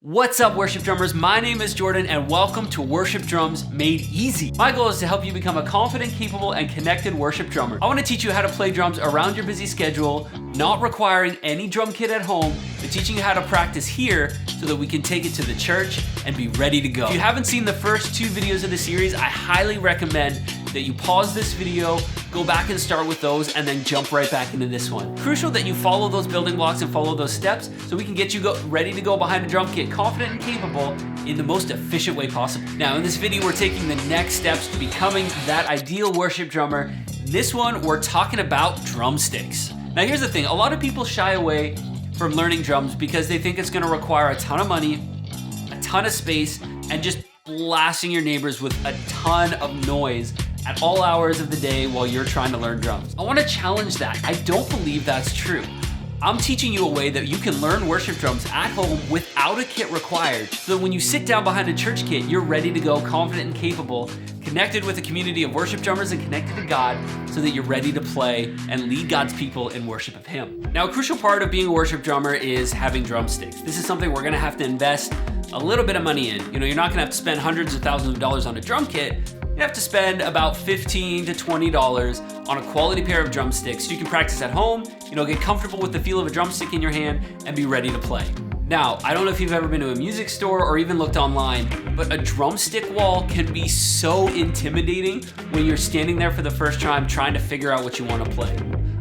What's up, worship drummers? My name is Jordan and welcome to Worship Drums Made Easy. My goal is to help you become a confident, capable, and connected worship drummer. I want to teach you how to play drums around your busy schedule, not requiring any drum kit at home, but teaching you how to practice here so that we can take it to the church and be ready to go. If you haven't seen the first two videos of the series, I highly recommend that you pause this video, go back and start with those, and then jump right back into this one. Crucial that you follow those building blocks and follow those steps so we can get you ready to go behind a drum kit, confident and capable in the most efficient way possible. Now, in this video, we're taking the next steps to becoming that ideal worship drummer. In this one, we're talking about drumsticks. Now, here's the thing. A lot of people shy away from learning drums because they think it's gonna require a ton of money, a ton of space, and just blasting your neighbors with a ton of noise at all hours of the day while you're trying to learn drums. I want to challenge that. I don't believe that's true. I'm teaching you a way that you can learn worship drums at home without a kit required, so that when you sit down behind a church kit, you're ready to go, confident and capable, connected with a community of worship drummers and connected to God, so that you're ready to play and lead God's people in worship of Him. Now, a crucial part of being a worship drummer is having drumsticks. This is something we're gonna have to invest a little bit of money in. You're not gonna have to spend hundreds of thousands of dollars on a drum kit. You have to spend about $15 to $20 on a quality pair of drumsticks so you can practice at home, get comfortable with the feel of a drumstick in your hand and be ready to play. Now, I don't know if you've ever been to a music store or even looked online, but a drumstick wall can be so intimidating when you're standing there for the first time trying to figure out what you want to play.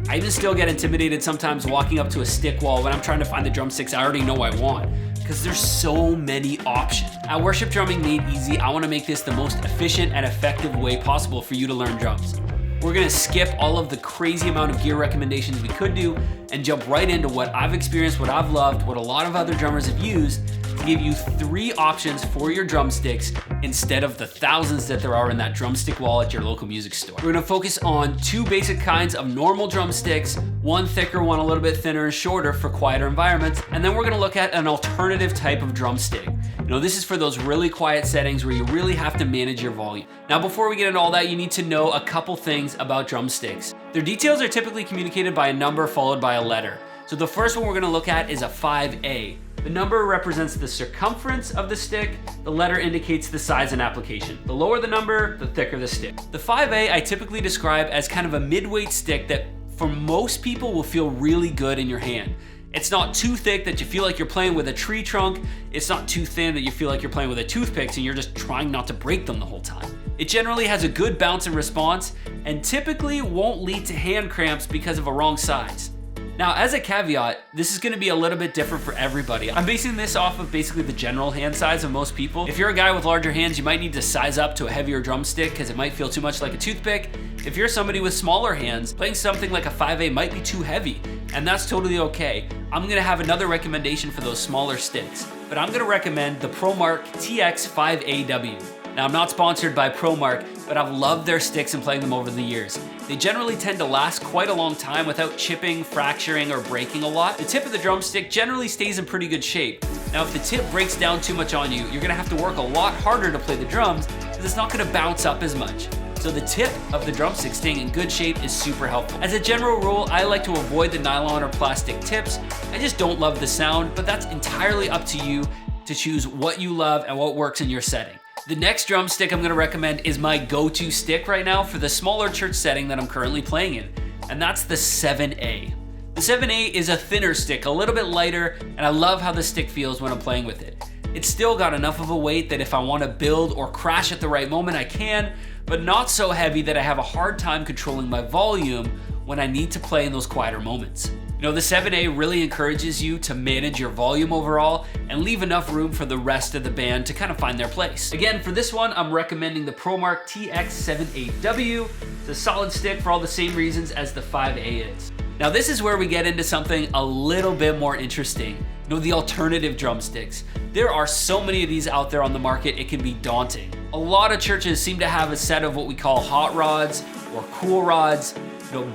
I even still get intimidated sometimes walking up to a stick wall when I'm trying to find the drumsticks I already know I want, because there's so many options. At Worship Drumming Made Easy, I want to make this the most efficient and effective way possible for you to learn drums. We're gonna skip all of the crazy amount of gear recommendations we could do and jump right into what I've experienced, what I've loved, what a lot of other drummers have used to give you 3 options for your drumsticks instead of the thousands that there are in that drumstick wall at your local music store. We're gonna focus on 2 basic kinds of normal drumsticks, one thicker, one a little bit thinner and shorter for quieter environments, and then we're gonna look at an alternative type of drumstick. This is for those really quiet settings where you really have to manage your volume. Now, before we get into all that, you need to know a couple things about drumsticks. Their details are typically communicated by a number followed by a letter. So the first one we're gonna look at is a 5A. The number represents the circumference of the stick. The letter indicates the size and application. The lower the number, the thicker the stick. The 5A I typically describe as kind of a mid-weight stick that for most people will feel really good in your hand. It's not too thick that you feel like you're playing with a tree trunk. It's not too thin that you feel like you're playing with a toothpick and you're just trying not to break them the whole time. It generally has a good bounce and response and typically won't lead to hand cramps because of a wrong size. Now, as a caveat, this is gonna be a little bit different for everybody. I'm basing this off of basically the general hand size of most people. If you're a guy with larger hands, you might need to size up to a heavier drumstick because it might feel too much like a toothpick. If you're somebody with smaller hands, playing something like a 5A might be too heavy, and that's totally okay. I'm gonna have another recommendation for those smaller sticks, but I'm gonna recommend the ProMark TX 5AW. Now, I'm not sponsored by ProMark, but I've loved their sticks and playing them over the years. They generally tend to last quite a long time without chipping, fracturing, or breaking a lot. The tip of the drumstick generally stays in pretty good shape. Now, if the tip breaks down too much on you, you're gonna have to work a lot harder to play the drums because it's not gonna bounce up as much. So the tip of the drumstick staying in good shape is super helpful. As a general rule, I like to avoid the nylon or plastic tips. I just don't love the sound, but that's entirely up to you to choose what you love and what works in your setting. The next drumstick I'm gonna recommend is my go-to stick right now for the smaller church setting that I'm currently playing in, and that's the 7A. The 7A is a thinner stick, a little bit lighter, and I love how the stick feels when I'm playing with it. It's still got enough of a weight that if I wanna build or crash at the right moment, I can, but not so heavy that I have a hard time controlling my volume when I need to play in those quieter moments. The 7A really encourages you to manage your volume overall and leave enough room for the rest of the band to kind of find their place. Again, for this one, I'm recommending the ProMark TX 7AW. It's a solid stick for all the same reasons as the 5A is. Now, this is where we get into something a little bit more interesting. The alternative drumsticks. There are so many of these out there on the market, it can be daunting. A lot of churches seem to have a set of what we call hot rods or cool rods,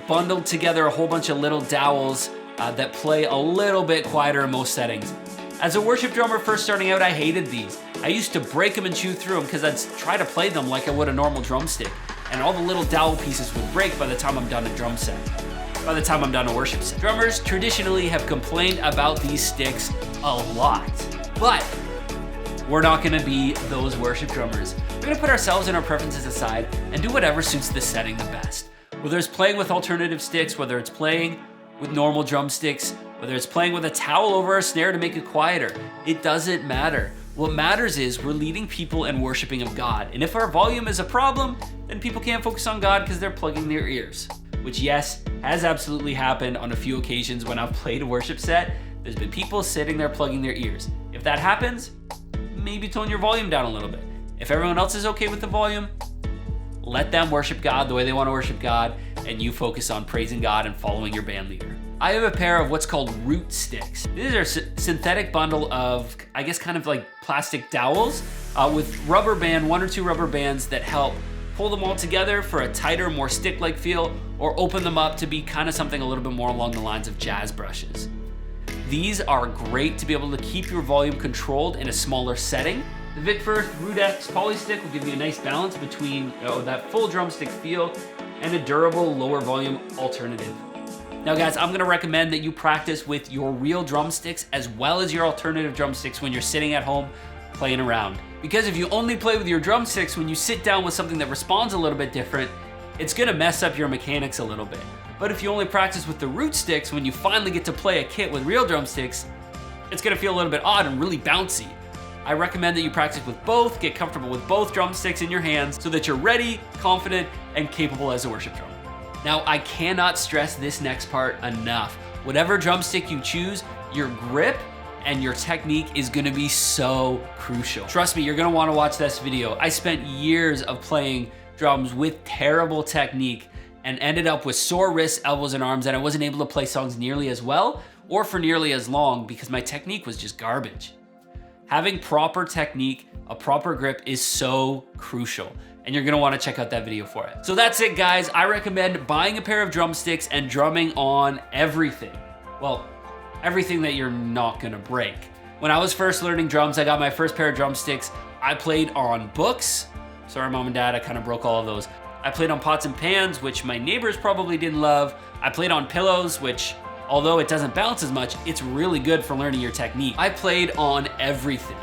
bundled together a whole bunch of little dowels that play a little bit quieter in most settings. As a worship drummer first starting out, I hated these. I used to break them and chew through them because I'd try to play them like I would a normal drumstick, and all the little dowel pieces would break by the time I'm done a drum set. By the time I'm done a worship set. Drummers traditionally have complained about these sticks a lot, but we're not gonna be those worship drummers. We're gonna put ourselves and our preferences aside and do whatever suits the setting the best. Whether it's playing with alternative sticks, whether it's playing with normal drumsticks, whether it's playing with a towel over a snare to make it quieter, it doesn't matter. What matters is we're leading people in worshiping of God. And if our volume is a problem, then people can't focus on God because they're plugging their ears. Which, yes, has absolutely happened on a few occasions when I've played a worship set. There's been people sitting there plugging their ears. If that happens, maybe tone your volume down a little bit. If everyone else is okay with the volume, let them worship God the way they want to worship God, and you focus on praising God and following your band leader. I have a pair of what's called root sticks. These are a synthetic bundle of, I guess, kind of like plastic dowels with rubber band, 1 or 2 rubber bands that help pull them all together for a tighter, more stick-like feel, or open them up to be kind of something a little bit more along the lines of jazz brushes. These are great to be able to keep your volume controlled in a smaller setting. The Vic Firth Root X Poly Stick will give you a nice balance between that full drumstick feel and a durable lower volume alternative. Now guys, I'm gonna recommend that you practice with your real drumsticks as well as your alternative drumsticks when you're sitting at home playing around. Because if you only play with your drumsticks when you sit down with something that responds a little bit different, it's gonna mess up your mechanics a little bit. But if you only practice with the root sticks when you finally get to play a kit with real drumsticks, it's gonna feel a little bit odd and really bouncy. I recommend that you practice with both, get comfortable with both drumsticks in your hands so that you're ready, confident, and capable as a worship drummer. Now, I cannot stress this next part enough. Whatever drumstick you choose, your grip and your technique is gonna be so crucial. Trust me, you're gonna wanna watch this video. I spent years of playing drums with terrible technique and ended up with sore wrists, elbows, and arms, and I wasn't able to play songs nearly as well or for nearly as long because my technique was just garbage. Having proper technique, a proper grip is so crucial, and you're gonna wanna check out that video for it. So that's it, guys. I recommend buying a pair of drumsticks and drumming on everything. Well, everything that you're not gonna break. When I was first learning drums, I got my first pair of drumsticks. I played on books. Sorry, mom and dad, I kind of broke all of those. I played on pots and pans, which my neighbors probably didn't love. I played on pillows, which, although it doesn't bounce as much, it's really good for learning your technique. I played on everything.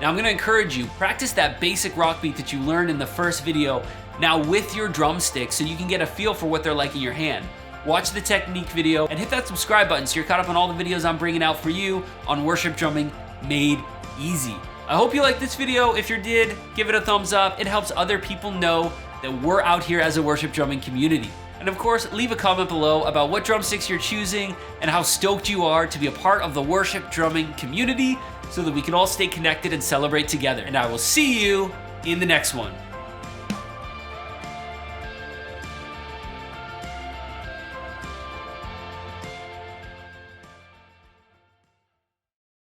Now I'm gonna encourage you, practice that basic rock beat that you learned in the first video now with your drumsticks so you can get a feel for what they're like in your hand. Watch the technique video and hit that subscribe button so you're caught up on all the videos I'm bringing out for you on worship drumming made easy. I hope you liked this video. If you did, give it a thumbs up. It helps other people know that we're out here as a worship drumming community. And of course, leave a comment below about what drumsticks you're choosing and how stoked you are to be a part of the worship drumming community so that we can all stay connected and celebrate together. And I will see you in the next one.